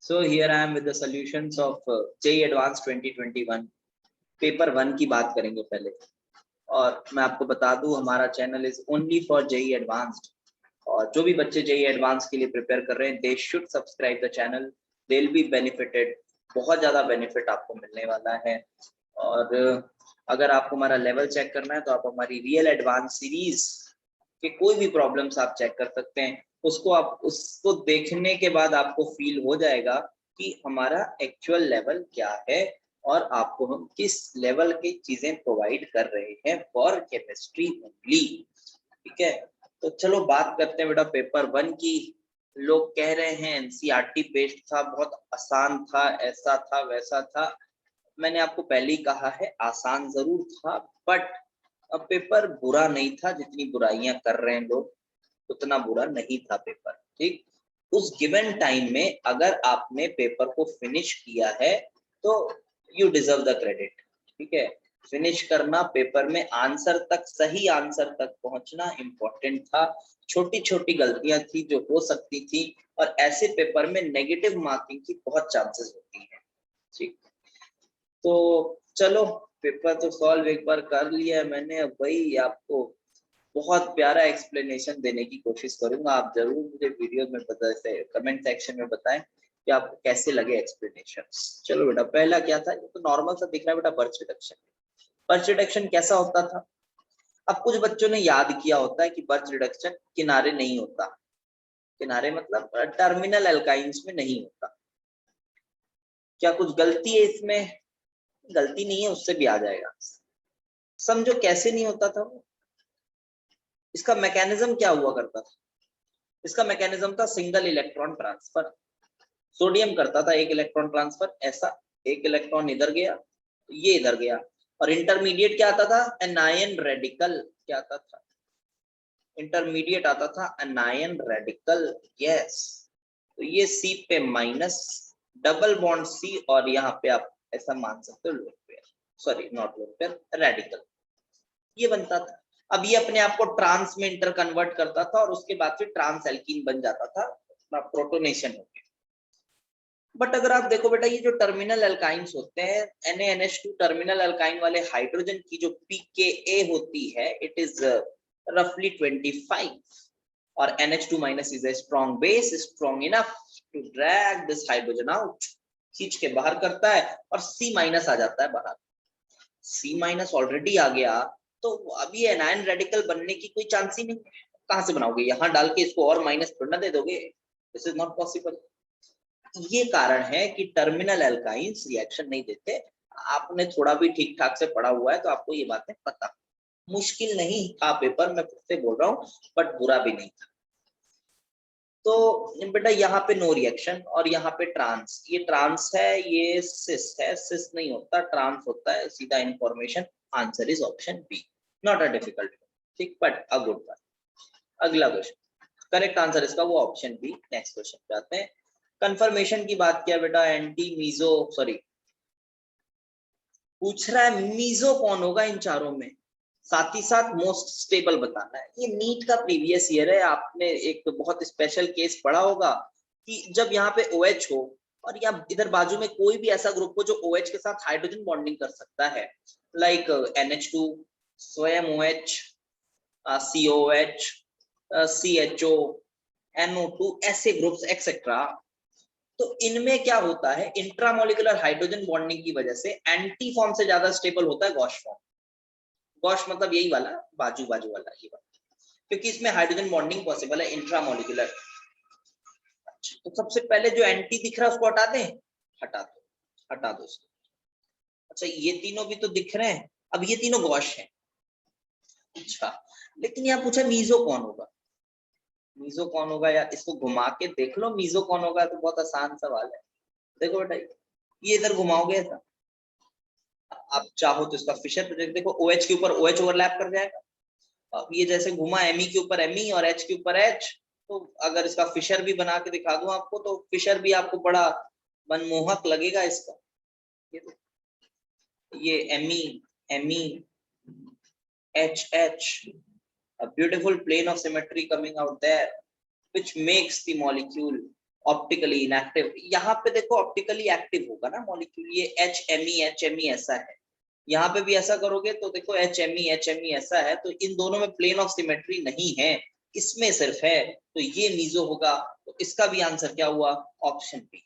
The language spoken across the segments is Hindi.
So here I am with the solutions of JEE Advanced 2021 paper 1 की बात करेंगे पहले। और मैं आपको बता दूं हमारा channel is only for JEE advanced, और जो भी बच्चे JEE एडवांस के लिए प्रिपेयर कर रहे हैं they should subscribe the channel, they will be benefited. बहुत ज्यादा बेनिफिट आपको मिलने वाला है। और अगर आपको हमारा लेवल चेक करना है तो आप हमारी रियल एडवांस सीरीज के कोई भी प्रॉब्लम्स आप चेक कर सकते हैं। उसको देखने के बाद आपको फील हो जाएगा कि हमारा एक्चुअल लेवल क्या है और आपको हम किस लेवल की चीजें प्रोवाइड कर रहे हैं फॉर केमिस्ट्री ओनली। ठीक है, तो चलो बात करते हैं बेटा पेपर 1 की। लोग कह रहे हैं एनसीईआरटी बेस्ड था, बहुत आसान था, ऐसा था वैसा था। मैंने आपको पहले ही कहा है आसान जरूर था, बट अब पेपर बुरा नहीं था। जितनी बुराइयां कर रहे हैं लोग उतना बुरा नहीं था पेपर। ठीक, उस गिवन टाइम में अगर आपने पेपर को फिनिश किया है तो यू डिजर्व द क्रेडिट। ठीक है, फिनिश करना, पेपर में आंसर तक, सही आंसर तक पहुंचना इम्पोर्टेंट था। छोटी छोटी गलतियां थी जो हो सकती थी, और ऐसे पेपर में नेगेटिव मार्किंग की बहुत चांसेस होती है। ठीक, तो चलो पेपर तो सॉल्व एक बार कर लिया है मैंने। अब वही आपको बहुत प्यारा एक्सप्लेनेशन देने की कोशिश करूंगा। आप जरूर मुझे वीडियो में बताएं, कमेंट सेक्शन में बताएं कि आपको कैसे लगे एक्सप्लेनेशंस। चलो बेटा पहला क्या था, ये तो नॉर्मल सा दिख रहा है बेटा, बर्च रिडक्शन। बर्च रिडक्शन कैसा होता था? अब कुछ बच्चों ने याद किया होता है कि बर्च रिडक्शन किनारे नहीं होता। किनारे मतलब टर्मिनल एल्काइंस में नहीं होता। क्या कुछ गलती है इसमें? गलती नहीं है, उससे भी आ जाएगा। समझो कैसे नहीं होता था वो। इसका मैकेनिज्म क्या हुआ करता था? इसका मैकेनिज्म था सिंगल इलेक्ट्रॉन ट्रांसफर। सोडियम करता था एक इलेक्ट्रॉन ट्रांसफर, ऐसा एक इलेक्ट्रॉन इधर गया, ये इधर गया, और इंटरमीडिएट क्या आता था? Anion radical. क्या आता था? इंटरमीडिएट आता था एनायन रेडिकल। यस, तो ये C पे माइनस, डबल बॉन्ड C, और यहाँ पे आप ऐसा मान सकते हो lone pair, sorry not lone pair, radical. ये बनता था। अब ये अपने आप को ट्रांस में इंटर कन्वर्ट करता था और उसके बाद फिर ट्रांस एल्कीन बन जाता था, प्रोटोनेशन हो गया। बट अगर आप देखो बेटा, ये जो टर्मिनल एल्काइंस होते हैं NaNH2 टर्मिनल एल्काइन वाले हाइड्रोजन की जो pKa होती है इट इज रफली 25, और NH2 minus is a strong base, strong enough to drag this hydrogen out, खींच के बाहर करता है, और C माइनस आ जाता है बाहर। C माइनस ऑलरेडी आ गया तो अभी एनायन रेडिकल बनने की कोई चांस ही नहीं। कहां से बनाओगे? यहां डाल के इसको और माइनस थोड़ा ना दे दोगे, दिस इज नॉट पॉसिबल। ये कारण है कि टर्मिनल एल्काइंस रिएक्शन नहीं देते। आपने थोड़ा भी ठीक ठाक से पढ़ा हुआ है तो आपको ये बातें पता। मुश्किल नहीं था पेपर, मैं खुद से बोल रहा हूँ, बट बुरा भी नहीं था। तो बेटा यहाँ पे नो रिएक्शन, और यहाँ पे ट्रांस, ये ट्रांस है, ये सिस है। सिस नहीं होता, ट्रांस होता है, सीधा information. Answer is option B, not a difficult. ठीक, बट अ गुड वन। अगला क्वेश्चन, करेक्ट आंसर इसका वो ऑप्शन बी। नेक्स्ट क्वेश्चन पे आते हैं। कंफर्मेशन की बात किया बेटा, एंटी मीजो, सॉरी पूछ रहा है मीजो कौन होगा इन चारों में, साथ ही साथ मोस्ट स्टेबल बताना है। ये नीट का प्रीवियस ईयर है। आपने एक बहुत स्पेशल केस पढ़ा होगा कि जब यहाँ पे OH हो और यहाँ इधर बाजू में कोई भी ऐसा ग्रुप हो जो OH के साथ हाइड्रोजन बॉन्डिंग कर सकता है, लाइक NH2, स्वयं OH, COH, CHO, NO2, ऐसे ग्रुप्स एक्सेट्रा। तो इनमें क्या होता है, इंट्रामोलिकुलर हाइड्रोजन बॉन्डिंग की वजह से एंटी फॉर्म से ज्यादा स्टेबल होता है गॉश फॉर्म। गॉश मतलब यही वाला, बाजू बाजू वाला ये वाला, क्योंकि इसमें हाइड्रोजन बॉन्डिंग पॉसिबल है इंट्रामोलिकुलर। अच्छा, तो सबसे पहले जो एंटी दिख रहा है उसको हटा दें, हटा दो, हटा दो उसको। अच्छा, ये तीनों भी तो दिख रहे हैं, अब ये तीनों गॉश हैं। अच्छा, लेकिन यहाँ पूछा मीजो कौन होगा। मीजो कौन होगा यार, इसको घुमा के देख लो, मीजो कौन होगा, तो बहुत आसान सवाल है। देखो बेटा, ये इधर घुमाओगे ऐसा, आप चाहो तो इसका फिशर प्रोजेक्ट देखो, OH के ऊपर OH ओवरलैप कर जाएगा। अब ये जैसे घुमा Me के ऊपर Me और H के ऊपर H, तो अगर इसका फिशर भी बना के दिखा दूं आपको तो फिशर भी आपको बड़ा मनमोहक लगेगा इसका। ये Me H, a beautiful plane of symmetry coming out there which makes the molecule optically inactive, यहाँ पे देखो ऑप्टिकली एक्टिव होगा ना मॉलिक्यूल, ये HMe ऐसा है, यहाँ पे भी ऐसा करोगे तो देखो HMe ऐसा है, तो इन दोनों में प्लेन ऑफ सिमेट्री नहीं है, इसमें सिर्फ है, तो ये मीजो होगा, तो इसका भी आंसर क्या हुआ, option B.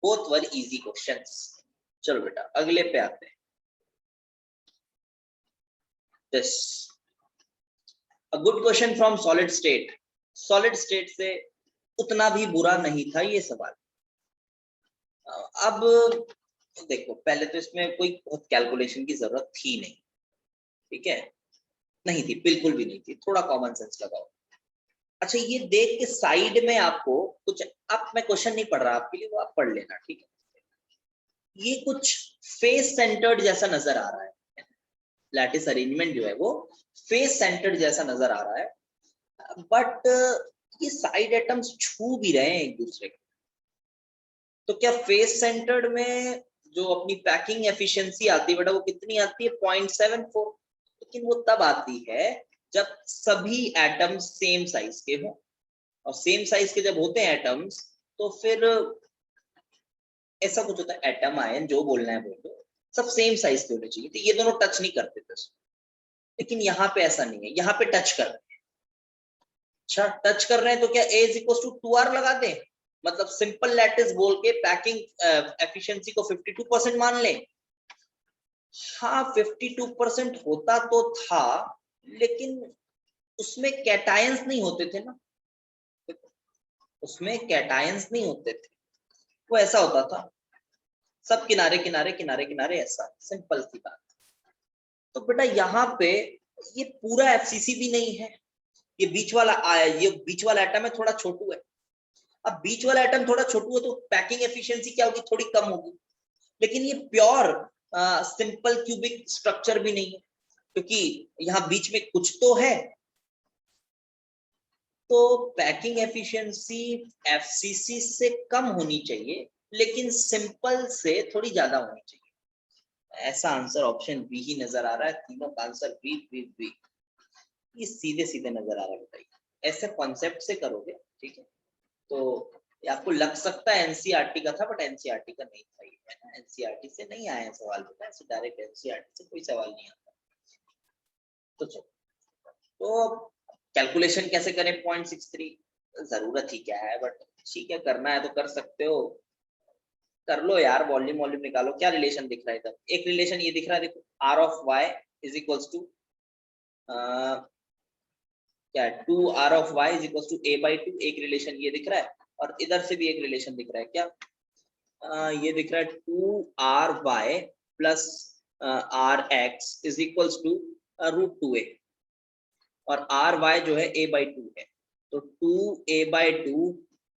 Both were easy questions. चलो बेटा अगले पे आते हैं। This a good question from solid state. Solid state से उतना भी बुरा नहीं था ये सवाल। अब देखो पहले तो इसमें कोई बहुत कैलकुलेशन की जरूरत थी नहीं, ठीक है, नहीं थी, बिल्कुल भी नहीं थी, थोड़ा कॉमन सेंस लगाओ। अच्छा ये देख के साइड में आपको कुछ, अब मैं क्वेश्चन नहीं पढ़ रहा आपके लिए, वो आप पढ़ लेना, ठीक है। ये कुछ फेस सेंटर्ड जैसा नजर आ रहा है, लैटिस अरेंजमेंट जो है वो फेस सेंटर्ड जैसा नजर आ रहा है, बट ये साइड एटम्स छू भी रहे हैं एक दूसरे को, तो क्या फेस सेंटर्ड में जो अपनी पैकिंग एफिशिएंसी आती है बेटा वो कितनी आती है, 0.74, लेकिन वो तब आती है जब सभी एटम्स सेम साइज के हों, और सेम साइज के जब होते हैं एटम्स तो फिर ऐसा कुछ होता है, एटम आयन जो बोलना है बोल दो, सब सेम साइज के होने चाहिए, तो ये दोनों टच नहीं करते थे, लेकिन यहाँ पे ऐसा नहीं है, यहाँ पे टच कर रहे हैं। अच्छा टच कर रहे हैं तो क्या A is equal to 2R लगा दें, मतलब सिंपल लैटिस बोल के पैकिंग एफिशिएंसी को 52% मान लें। हाँ 52% होता तो था, लेकिन उसमें कैटायंस नहीं होते थे ना, उसमें कैटायंस नहीं होते थे, वो ऐसा होता था सब किनारे किनारे किनारे किनारे, ऐसा सिंपल सी बात। तो बेटा यहाँ पे ये पूरा एफसीसी भी नहीं है, ये बीच वाला एटम है थोड़ा छोटू है। अब बीच वाला एटम थोड़ा छोटू है तो पैकिंग एफिशिएंसी क्या होगी, थोड़ी कम होगी, लेकिन ये प्योर सिंपल क्यूबिक स्ट्रक्चर भी नहीं है, क्योंकि यहाँ बीच में कुछ तो है, तो पैकिंग एफिशिएंसी एफसीसी से कम होनी चाहिए, लेकिन सिंपल से थोड़ी ज्यादा होनी चाहिए। ऐसा आंसर ऑप्शन बी ही नजर आ रहा है, तीनों का आंसर बी बी बी, ये सीधे सीधे नजर आ रहा है, बताइए ऐसे कॉन्सेप्ट से करोगे, ठीक है, तो आपको लग सकता है एनसीईआरटी का था, बट एनसीईआरटी का नहीं था, है ना, एनसीईआरटी से नहीं आया सवाल, बेटा ऐसे डायरेक्ट एनसीईआरटी से कोई सवाल नहीं आता। तो चलो, तो कैलकुलेशन कैसे करें 0.63, जरूरत ही क्या है, बट ठीक है करना है तो कर सकते हो, कर लो यार, वॉल्यूम वॉल्यूम निकालो। क्या रिलेशन दिख रहा है इधर, एक रिलेशन ये दिख रहा है, देखो R of y is equals to क्या है, 2R of y is equals to a/2, एक रिलेशन ये दिख रहा है, और इधर से भी एक रिलेशन दिख रहा है, क्या ये दिख रहा है 2Ry plus Rx is equals to √2a, और ry जो है a/2 है, तो 2a/2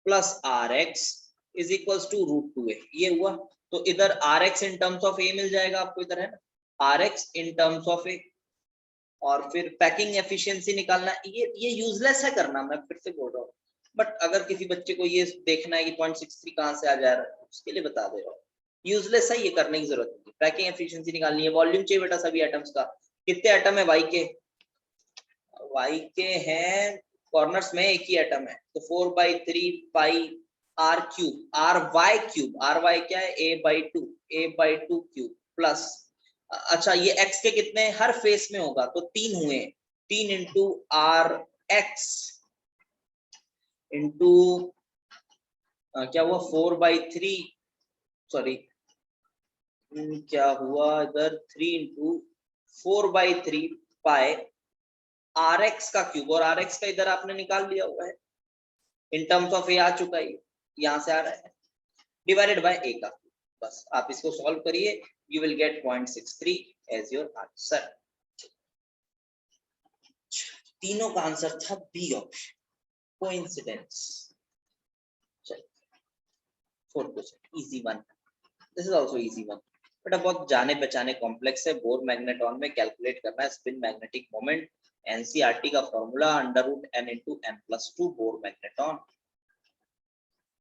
plus Rx is equals to √2a, ये हुआ। तो इधर Rx in terms of a मिल जाएगा आपको, इधर है ना Rx in terms of a, और फिर पैकिंग एफिशिएंसी निकालना, ये यूजलेस है करना, मैं फिर से बोल रहा हूँ, बट अगर किसी बच्चे को ये देखना है कि 0.63 कहाँ से आ जा रहा है, उसके लिए बता दे रहा हूँ, यूजलेस है, ये करने की जरूरत नहीं। पैकिंग एफिशिएंसी निकालनी है, वॉल्यूम चाहिए बेटा सभी एटम्स का, कितने एटम है वाई के हैं कॉर्नर्स में एक ही एटम है, तो 4/3 पाई r क्यूब आर वाई क्या है a/2 क्यूब प्लस, अच्छा ये x के कितने हर फेस में होगा, तो 3 हुए, 3 इंटू आर एक्स इंटू क्या हुआ 4/3, सॉरी क्या हुआ इधर 3 इंटू 4/3 पाई Rx का क्यूब, और Rx का इधर आपने निकाल लिया हुआ है, इन टर्म्स ऑफ ए आ चुका है, यहां से आ रहा है, डिवाइडेड बाय a का क्यूब, बस आप इसको सॉल्व करिए, you will get 0.63 as your answer. तीनों का आंसर था बी ऑप्शन, कोइंसिडेंस। चलिए fourth question, easy one, this is also easy one, बेटा बहुत जाने पहचाने कॉम्प्लेक्स है, बोर मैग्नेट्रॉन में कैलकुलेट करना है स्पिन मैग्नेटिक मोमेंट, एनसीईआरटी का formula √n × n+2 bore magnetron,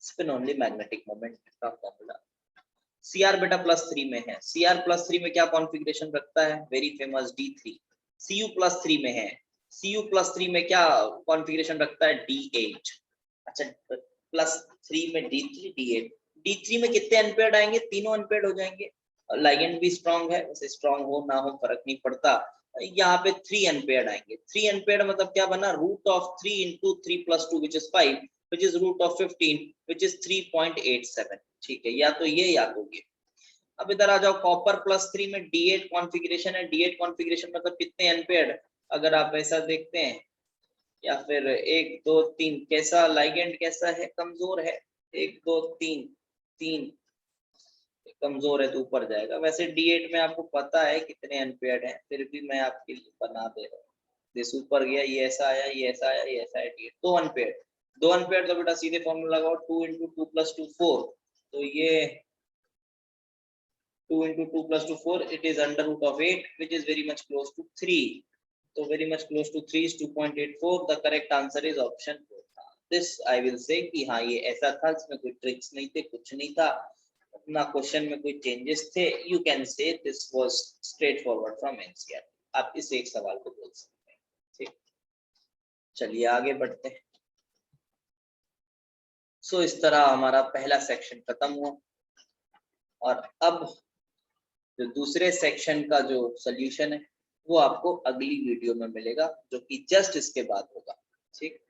spin only magnetic moment का फॉर्मूला। सीआर बेटा +3 में है, सीआर +3 में क्या कॉन्फ़िगरेशन रखता है, वेरी फेमस D3, सीयू +3 में है, सीयू +3 में क्या कॉन्फ़िगरेशन रखता है, D8। अच्छा +3 में D3 D8। D3 में कितने अनपेयर्ड आएंगे? तीनों अनपेयर्ड हो जाएंगे। लाइगेंड भी स्ट्रांग है, वैसे स्ट्रांग हो ना हो फर्क नहीं पड़ता। यहाँ पे 3 अनपेयर्ड आएंगे। 3 अनपेयर्ड मतलब क्या बना? √3 × 3 + 2 which is 5 which is √15 which is 3.87। ठीक है, या तो ये या तो ये। अब इधर आ जाओ, कॉपर +3 में D8 कॉन्फ़िगरेशन है। D8 कॉन्फ़िगरेशन मतलब कितने अनपेयर्ड? अगर आप ऐसा देखते हैं, या फिर 1 2 3, कैसा लाइगेंड कैसा है? कमजोर है। 1 2 3 3 कमजोर है तो ऊपर जाएगा। वैसे D8 में आपको पता है कितने अनपेयर्ड हैं, फिर भी मैं आपके लिए बना दे रहा हूँ। दिस ऊपर गया, ये ऐसा आया, ये ऐसा आया, ये ऐसा है। D8 2 अनपेयर्ड, 2 अनपेयर्ड तो बेटा सीधे फॉर्मूला लगाओ, 2 × 2 + 2 4। तो ये 2 × 2 + 2 4, it is √8 which is very much close to 3। तो very much close to 3 is 2.84। the correct answer is option 4। this I will say कि हाँ ये ऐसा था, इसमें कोई ट्रिक्स नहीं थे, कुछ नहीं था ना, क्वेश्चन में कोई चेंजेस थे। You can say this was straight forward from NCERT. आप इस एक सवाल को बोल सकते हैं। ठीक, चलिए आगे बढ़ते हैं। सो इस तरह हमारा पहला सेक्शन खत्म हुआ, और अब जो दूसरे सेक्शन का जो सॉल्यूशन है वो आपको अगली वीडियो में मिलेगा, जो कि जस्ट इसके बाद होगा। ठीक।